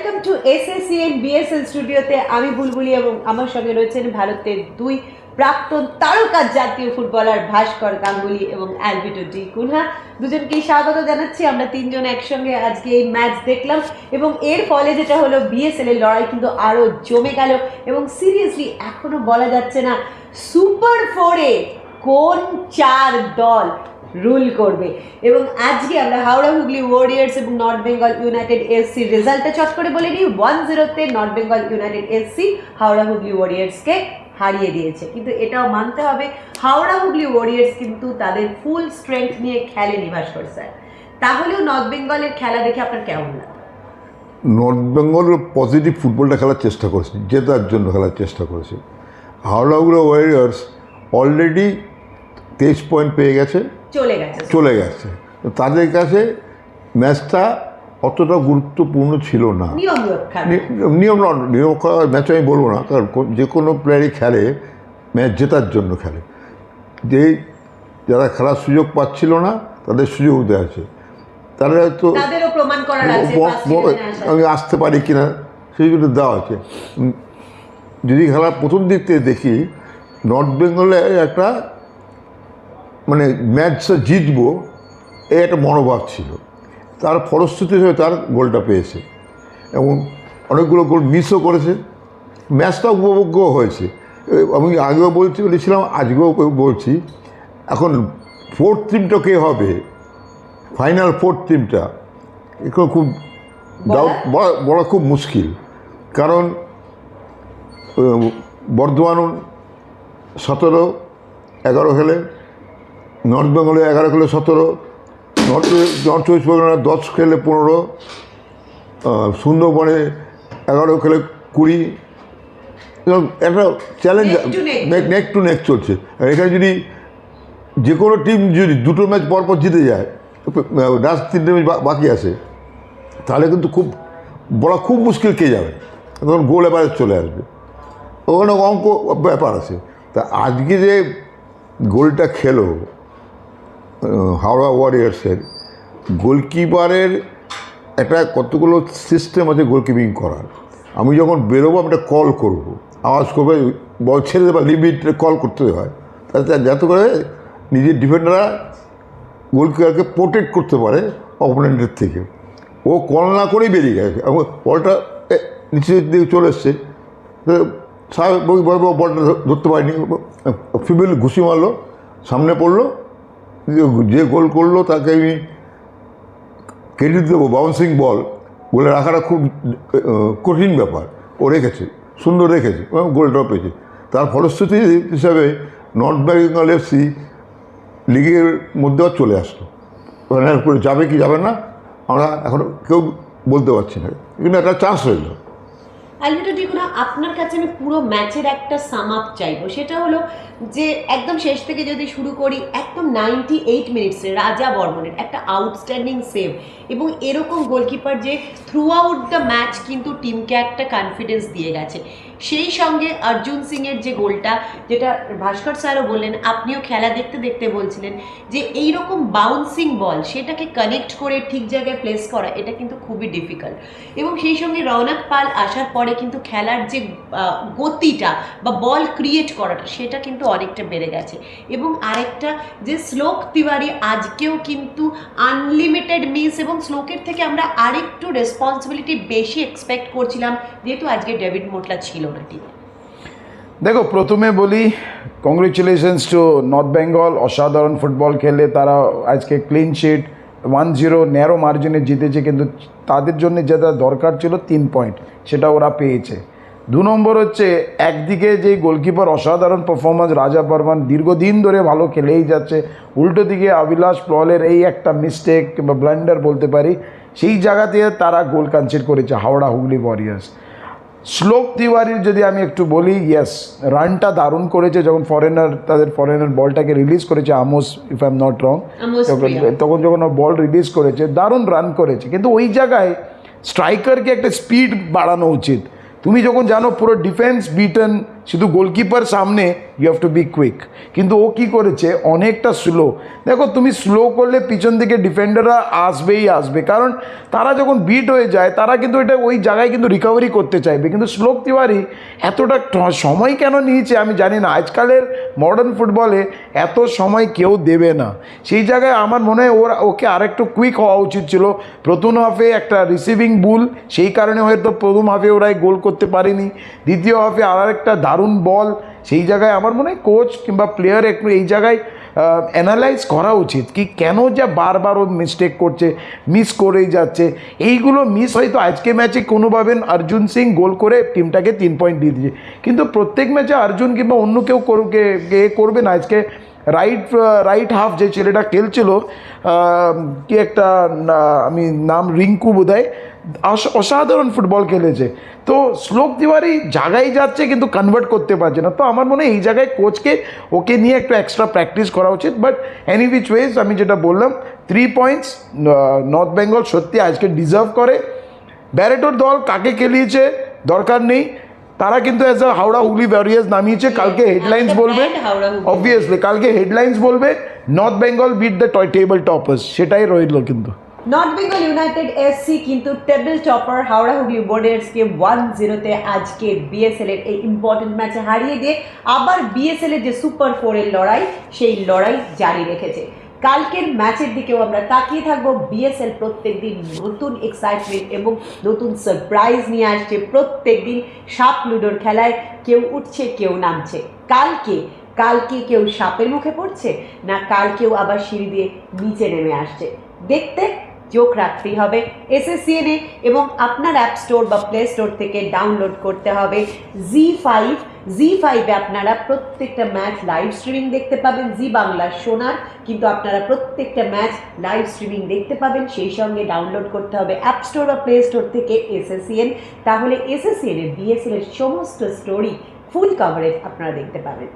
Welcome to এসএসসিএন BSL স্টুডিওতে আমি বুলবুলি এবং আমার সঙ্গে রয়েছেন ভারতের দুই প্রাক্তন তারকা জাতীয় ফুটবলার ভাস্কর গাঙ্গুলি এবং অ্যালভিটো ডি কুনহা। দুজনকেই স্বাগত জানাচ্ছি। আমরা তিনজন একসঙ্গে আজকে এই ম্যাচ দেখলাম এবং এর ফলে যেটা হলো বিএসএল এর লড়াই কিন্তু আরও জমে গেল এবং সিরিয়াসলি এখনো বলা যাচ্ছে না সুপার ফোরে কোন চার দল রুল করবে। এবং আজকে আমরা হাওড়া হুগলি ওয়ারিয়ার্স এবং নর্থ বেঙ্গল ইউনাইটেড এসসি রেজাল্টটা চট করে বলে নিই। 1-0-তে north Bengal united SC Howrah Hooghly ওয়ারিয়ার্সকে হারিয়ে দিয়েছে। কিন্তু এটাও মানতে হবে হাওড়া হুগলি ওয়ারিয়ার্স কিন্তু তাদের ফুল স্ট্রেংথ নিয়ে খেলেনি ভাস্কর স্যার। তাহলেও নর্থ বেঙ্গলের খেলা দেখে আপনার কেমন লাগে? নর্থ বেঙ্গল পজিটিভ ফুটবলটা খেলার চেষ্টা করেছে, জেতার জন্য খেলার চেষ্টা করেছে। Howrah Hooghly warriors already 23 point পেয়ে গেছে, চলে গেছে। তাদের কাছে ম্যাচটা অতটা গুরুত্বপূর্ণ ছিল না। নিয়ম ম্যাচ আমি বলবো না, কারণ যে কোনো প্লেয়ারই খেলে ম্যাচ জেতার জন্য খেলে। যারা খেলার সুযোগ পাচ্ছিল না তাদের সুযোগ দেওয়া আছে, তারা হয়তো আমি আসতে পারি কিনা সেই জন্য দেওয়া আছে। যদি খেলার প্রথম দিক থেকে দেখি, নর্থ বেঙ্গলে একটা মানে ম্যাচটা জিতবো এই একটা মনোভাব ছিল, তার ফলশ্রুতি হিসেবে তার গোলটা পেয়েছে এবং অনেকগুলো গোল মিসও করেছে। ম্যাচটা উপভোগ্য হয়েছে। আমি আগেও বলেছিলাম, আজকেও বলছি, এখন ফোর্থ টিমটা কে হবে, ফাইনাল ফোর্থ টিমটা এখন খুব বলা খুব মুশকিল। কারণ বর্ধমান 17-11 খেলে, নর্থ বেঙ্গলে 11 খেলে 17, নর্থ 24 10 খেলে 15, সুন্দরবনে 11 খেলে 20। একটা চ্যালেঞ্জ নেক টু নেক চলছে। আর এখানে যদি যে কোনো টিম যদি দুটো ম্যাচ পরপর জিতে যায়, লাস্ট 3টে ম্যাচ বাকি আছে, তাহলে কিন্তু বলা খুব মুশকিল কে যাবে, তখন গোল এবারে চলে আসবে, ওখানে অঙ্ক ব্যাপার আছে। তা আজকে যে গোলটা খেলো হাওড়া ওয়ারিয়ার্সের, গোলকিপারের একটা কতগুলো সিস্টেম আছে গোলকিপিং করার। আমি যখন বেরোবো আমি একটা কল করবো, আওয়াজ করবে, বল ছেড়ে দেবা, লিমিটে কল করতে হয়, তাতে যাতে করে নিজের ডিফেন্ডাররা গোলকিপারকে প্রোটেক্ট করতে পারে অপোনেন্টের থেকে। ও কল না করেই বেরিয়ে গেছে এবং বলটা নিচের দিকে চলে এসছে, স্বাভাবিকভাবে বলটা ধরতে পারিনি, ফিমেল ঘুষি মারলো, সামনে পড়লো। যে গোল করলো তাকে আমি ক্রেডিট দেবো, বাউন্সিং বল গোলে রাখাটা খুব কঠিন ব্যাপার, ও রেখেছে, সুন্দর রেখেছে এবং গোলটাও পেয়েছে। তার ফলশ্রুতি হিসাবে নর্থ বেঙ্গল এফসি লিগের মধ্যেও চলে আসলো। ফাইনাল করে যাবে কি যাবে না আমরা এখন কেউ বলতে পারছি না, কিন্তু একটা চান্স রইল। অ্যালভিটো ডি কুনহা, আপনার কাছে আমি পুরো ম্যাচের একটা সাম আপ চাইবো। সেটা হলো যে একদম শেষ থেকে যদি শুরু করি, একদম 98 মিনিটসে রাজা বর্মনের একটা আউটস্ট্যান্ডিং সেভ এবং এরকম গোলকিপার যে থ্রু আউট দ্য ম্যাচ কিন্তু টিমকে একটা কনফিডেন্স দিয়ে গেছে। সেই সঙ্গে অর্জুন সিংয়ের যে গোলটা, যেটা ভাস্কর স্যারও বললেন, আপনিও খেলা দেখতে দেখতে বলছিলেন যে এইরকম বাউন্সিং বল সেটাকে কানেক্ট করে ঠিক জায়গায় প্লেস করা, এটা কিন্তু খুবই ডিফিকাল্ট। এবং সেই সঙ্গে রৌনক পাল আসার পরে কিন্তু খেলার যে গতিটা বা বল ক্রিয়েট করাটা, সেটা কিন্তু অনেকটা বেড়ে গেছে। এবং আরেকটা যে শ্লোক তিওয়ারি আজকেও কিন্তু আনলিমিটেড মিস, এবং শ্লোকের থেকে আমরা আরেকটু রেসপন্সিবিলিটি বেশি এক্সপেক্ট করছিলাম, যেহেতু আজকে ডেভিড মোটলা ছিল না টিমে। দেখো, প্রথমে বলি কংগ্রেচুলেশনস টু নর্থ বেঙ্গল। অসাধারণ ফুটবল খেলে তারা আজকে ক্লিন শিট 1-0 ন্যারো মার্জিনে জিতেছে, কিন্তু তাদের জন্য যেটা দরকার ছিল 3 পয়েন্ট, সেটা ওরা পেয়েছে। 2 নম্বর হচ্ছে, একদিকে যে গোলকিপার অসাধারণ পারফরমেন্স, রাজা বর্মন দীর্ঘদিন ধরে ভালো খেলেই যাচ্ছে, উল্টো দিকে অভিলাষ পলের এই একটা মিস্টেক বা ব্লান্ডার বলতে পারি, সেই জায়গাতে তারা গোল কনসিড করেছে হাওড়া হুগলি ওয়ারিয়ার্স। শ্লোক তিওয়ারির যদি আমি একটু বলি, ইয়েস, রানটা দারুণ করেছে যখন তাদের ফরেনার বলটাকে রিলিজ করেছে, Amos if I am not wrong, তখন যখন বল রিলিজ করেছে দারুণ রান করেছে। কিন্তু ওই জায়গায় স্ট্রাইকারকে একটা স্পিড বাড়ানো উচিত। তুমি যখন জানো পুরো ডিফেন্স বিটেন শুধু গোলকিপার সামনে you have to be quick, কিন্তু ও কী করেছে অনেকটা স্লো। দেখো তুমি স্লো করলে পিছন থেকে ডিফেন্ডাররা আসবে, কারণ তারা যখন বিট হয়ে যায় তারা কিন্তু এটা ওই জায়গায় কিন্তু রিকভারি করতে চাইবে, কিন্তু শ্লোক তিওয়ারি এতটা সময় কেন নিয়েছে আমি জানি না। আজকালের মডার্ন ফুটবলে এত সময় কেউ দেবে না, সেই জায়গায় আমার মনে হয় ওকে আরেকটু কুইক হওয়া উচিত ছিল। প্রথম হাফে একটা রিসিভিং ভুল, সেই কারণে হয়তো প্রথম হাফে ওরাই গোল করতে পারেনি। দ্বিতীয় হাফে আর একটা দারুণ বল, সেই জায়গায় আমার মনে হয় কোচ কিংবা প্লেয়ার একটু এই জায়গায় অ্যানালাইজ করা উচিত কি কেন যা বারবার ও মিস্টেক করছে, মিস করেই যাচ্ছে। এইগুলো মিস হয়তো আজকে ম্যাচে কোনোভাবে অর্জুন সিং গোল করে টিমটাকে 3 পয়েন্ট দিয়ে দিয়েছে, কিন্তু প্রত্যেক ম্যাচে অর্জুন কিংবা অন্য কেউ করবে না। আজকে রাইট হাফ যে ছেলেটা খেলছিল, কি একটা আমি নাম রিঙ্কু বোধহয়, অসাধারণ ফুটবল খেলেছে। তো শ্লোক তিওয়ারি জায়গায় যাচ্ছে কিন্তু কনভার্ট করতে পারছে না। তো আমার মনে হয় এই জায়গায় কোচকে ওকে নিয়ে একটু এক্সট্রা প্র্যাকটিস করা উচিত। বাট এনি উইচ ওয়েজ আমি যেটা বললাম 3 পয়েন্টস নর্থ বেঙ্গল সত্যি আজকে ডিজার্ভ করে। ব্যারেটোর দল কাকে খেলিয়েছে দরকার নেই, তারা কিন্তু as a Howrah Hooghly warriors নামিয়েছে। কালকে হেডলাইন্স বলবে, অবভিয়াসলি কালকে হেডলাইন্স বলবে north Bengal beat the table toppers, সেটাই রইল। কিন্তু নর্থ বেঙ্গল ইউনাইটেড এসসি কিন্তু টেবিল টপার হাওড়া হুগলি ওয়ারিয়ার্সকে 1-0 আজকে বিএসএল এর এই ইম্পর্টেন্ট ম্যাচে হারিয়ে দিয়ে আবার বিএসএল এর যে সুপার 4 এর লড়াই, সেই লড়াই জারি রেখেছে। কালকের ম্যাচের দিকেও আমরা তাকিয়ে থাকবো। বিএসএল প্রত্যেকদিন নতুন এক্সাইটমেন্ট এবং নতুন সারপ্রাইজ নিয়ে আসছে। প্রত্যেকদিন সাপ লুডোর খেলায় কেউ উঠছে কেউ নামছে। কালকে কেউ সাপের মুখে পড়ছে না, কালকেও আবার সিঁড়ি দিয়ে নিচে নেমে আসছে। দেখতে চোখ রাখতেই হবে SSCN এ, এবং আপনার অ্যাপ স্টোর বা প্লে স্টোর থেকে ডাউনলোড করতে হবে জি5 আপনারা প্রত্যেকটা ম্যাচ লাইভ স্ট্রিমিং দেখতে পাবেন। জি বাংলা সোনার কিন্তু আপনারা প্রত্যেকটা ম্যাচ লাইভ স্ট্রিমিং দেখতে পাবেন। সেই সঙ্গে ডাউনলোড করতে হবে অ্যাপ স্টোর বা প্লে স্টোর থেকে SSCN, তাহলে SSCN এর বিএসএল এর সমস্ত স্টোরি ফুল কভারেজ আপনারা দেখতে পাবেন।